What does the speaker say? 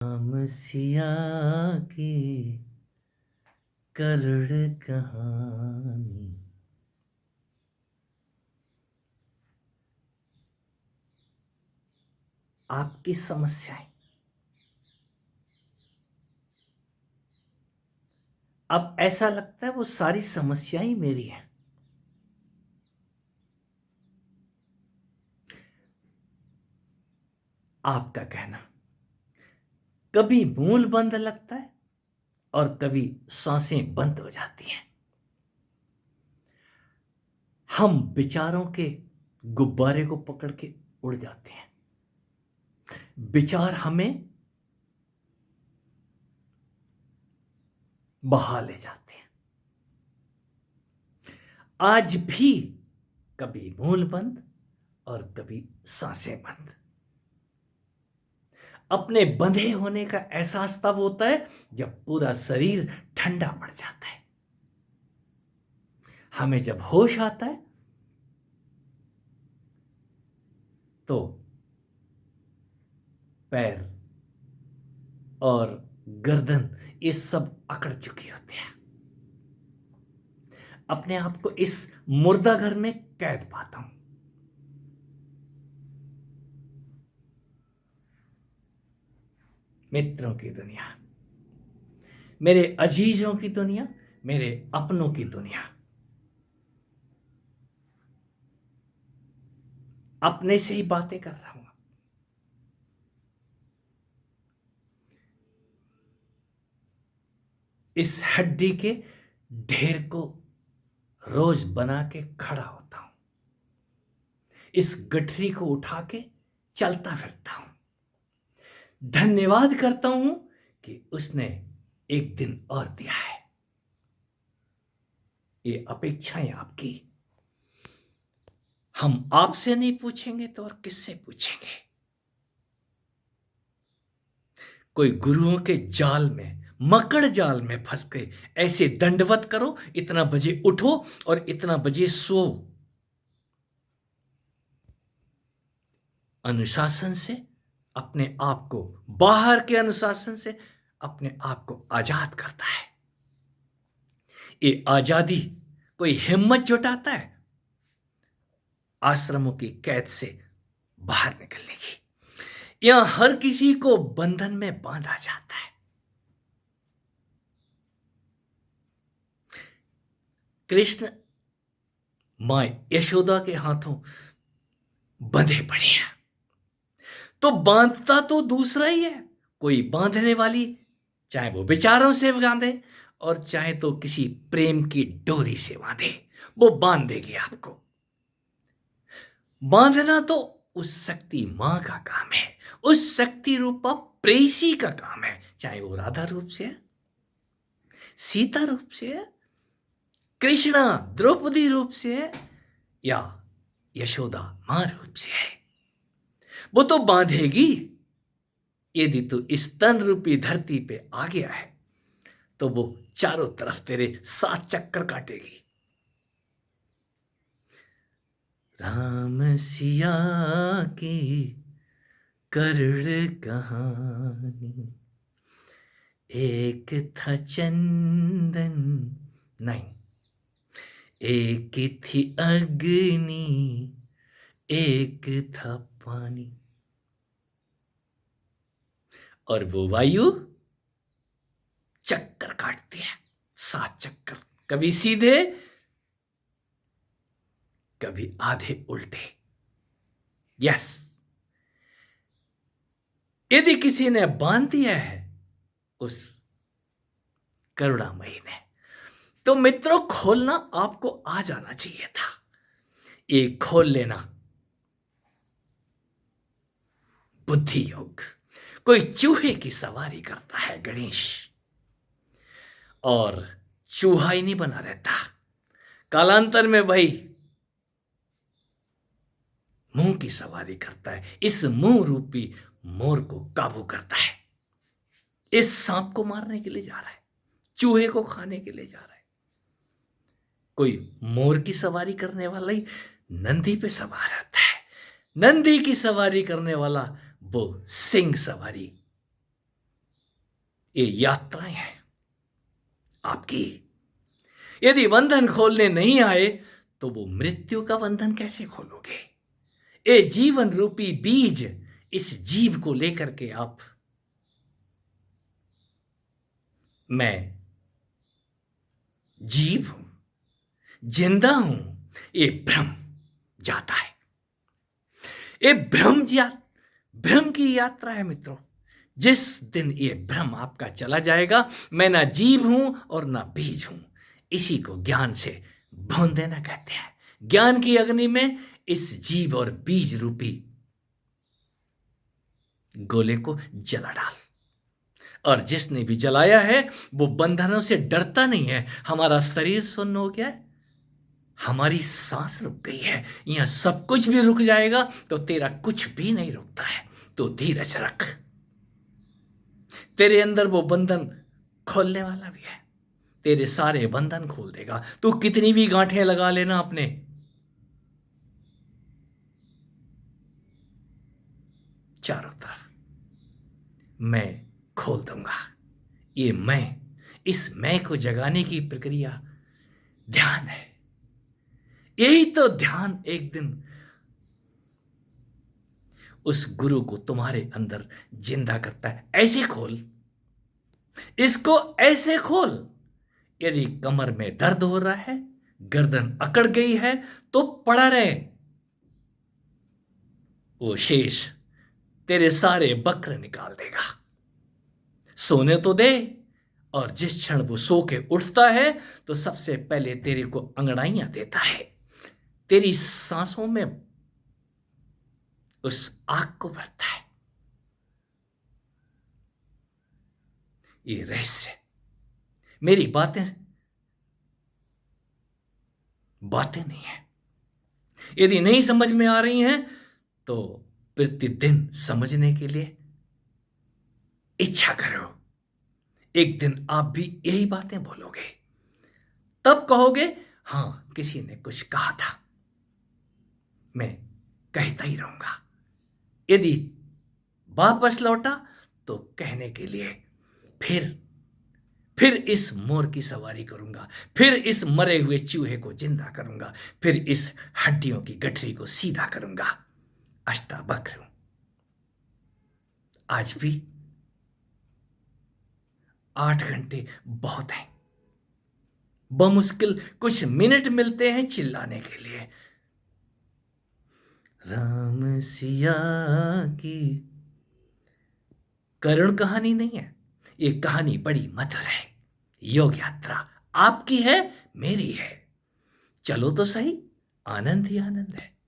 राम सिया की करुण कहानी। आपकी समस्याएं अब ऐसा लगता है वो सारी समस्याएं ही मेरी हैं। आपका कहना कभी मूल बंद लगता है और कभी सांसें बंद हो जाती हैं। हम विचारों के गुब्बारे को पकड़ के उड़ जाते हैं। विचार हमें बहा ले जाते हैं। आज भी कभी मूल बंद और कभी सांसें बंद। अपने बंधे होने का एहसास तब होता है जब पूरा शरीर ठंडा पड़ जाता है। हमें जब होश आता है तो पैर और गर्दन ये सब अकड़ चुके होते हैं। अपने आप को इस मुर्दा घर में कैद पाता हूं। मित्रों की दुनिया, मेरे अजीजों की दुनिया, मेरे अपनों की दुनिया। अपने से ही बातें कर रहा हूं। इस हड्डी के ढेर को रोज बना के खड़ा होता हूं। इस गठरी को उठा के चलता फिरता हूं। धन्यवाद करता हूं कि उसने एक दिन और दिया है। ये अपेक्षाएं आपकी। हम आपसे नहीं पूछेंगे तो और किससे पूछेंगे। कोई गुरुओं के जाल में, मकड़ जाल में फंस के ऐसे दंडवत करो, इतना बजे उठो और इतना बजे सो। अनुशासन से अपने आप को, बाहर के अनुशासन से अपने आप को आजाद करता है। ये आजादी कोई हिम्मत जुटाता है आश्रमों की कैद से बाहर निकलने की। यहां हर किसी को बंधन में बांधा जाता है। कृष्ण मां यशोदा के हाथों बंधे पड़े हैं तो बांधता तो दूसरा ही है। कोई बांधने वाली, चाहे वो विचारों से बांधे और चाहे तो किसी प्रेम की डोरी से बांधे, वो बांध देगी आपको। बांधना तो उस शक्ति मां का काम है, उस शक्ति रूपा प्रेयसी का काम है। चाहे वो राधा रूप से है, सीता रूप से है, कृष्णा द्रौपदी रूप से है, या यशोदा मां रूप से है, वो तो बांधेगी। यदि तू इस तन रूपी धरती पे आ गया है तो वो चारों तरफ तेरे 7 चक्कर काटेगी। राम सिया की करुण कहानी। एक था चंदन, नहीं, एक थी अग्नि, एक था पानी, और वो वायु चक्कर काटती है, 7 चक्कर, कभी सीधे कभी आधे उल्टे। यस, यदि किसी ने बांध दिया है उस करुणामयी ने, तो मित्रों खोलना आपको आ जाना चाहिए था। ये खोल लेना बुद्धि योग। कोई चूहे की सवारी करता है गणेश, और चूहा ही नहीं बना रहता, कालांतर में भाई मुंह की सवारी करता है। इस मुंह रूपी मोर को काबू करता है। इस सांप को मारने के लिए जा रहा है, चूहे को खाने के लिए जा रहा है। कोई मोर की सवारी करने वाला ही नंदी पे सवार होता है। नंदी की सवारी करने वाला वो सिंह सवारी ये यात्राएं हैं आपकी। यदि बंधन खोलने नहीं आए तो वो मृत्यु का बंधन कैसे खोलोगे? ये जीवन रूपी बीज, इस जीव को लेकर के आप, मैं जीव हूं, जिंदा हूं, ये भ्रम जाता है। ये भ्रम की यात्रा है मित्रों। जिस दिन ये भ्रम आपका चला जाएगा, मैं ना जीव हूं और ना बीज हूं, इसी को ज्ञान से भून देना कहते हैं। ज्ञान की अग्नि में इस जीव और बीज रूपी गोले को जला डाल। और जिसने भी जलाया है वो बंधनों से डरता नहीं है। हमारा शरीर सुन्न हो गया है, हमारी सांस रुक गई है, यहां सब कुछ भी रुक जाएगा तो तेरा कुछ भी नहीं रुकता है। तो धीरज रख, तेरे अंदर वो बंधन खोलने वाला भी है, तेरे सारे बंधन खोल देगा। तू कितनी भी गांठें लगा लेना अपने, चारों तरफ, मैं खोल दूंगा। ये इस मैं को जगाने की प्रक्रिया ध्यान है। यही तो ध्यान एक दिन उस गुरु को तुम्हारे अंदर जिंदा करता है। ऐसे खोल, इसको ऐसे खोल। यदि कमर में दर्द हो रहा है, गर्दन अकड़ गई है, तो पड़ा रहे। वो शेष तेरे सारे बक्र निकाल देगा। सोने तो दे। और जिस क्षण वो सो के उठता है तो सबसे पहले तेरे को अंगड़ाइयां देता है, तेरी सांसों में उस आग को भरता है। ये रहस्य, मेरी बातें नहीं है। यदि नहीं समझ में आ रही हैं तो प्रतिदिन समझने के लिए इच्छा करो। एक दिन आप भी यही बातें बोलोगे, तब कहोगे हां, किसी ने कुछ कहा था, मैं कहता ही रहूंगा। यदि वापस लौटा तो कहने के लिए फिर इस मोर की सवारी करूंगा, फिर इस मरे हुए चूहे को जिंदा करूंगा, फिर इस हड्डियों की गठरी को सीधा करूंगा। अष्टावक्र हूं। आज भी 8 घंटे बहुत हैं, बमुश्किल कुछ मिनट मिलते हैं चिल्लाने के लिए। राम सिया की करुण कहानी नहीं है, ये कहानी बड़ी मधुर है। योग यात्रा आपकी है, मेरी है। चलो तो सही, आनंद ही आनंद है।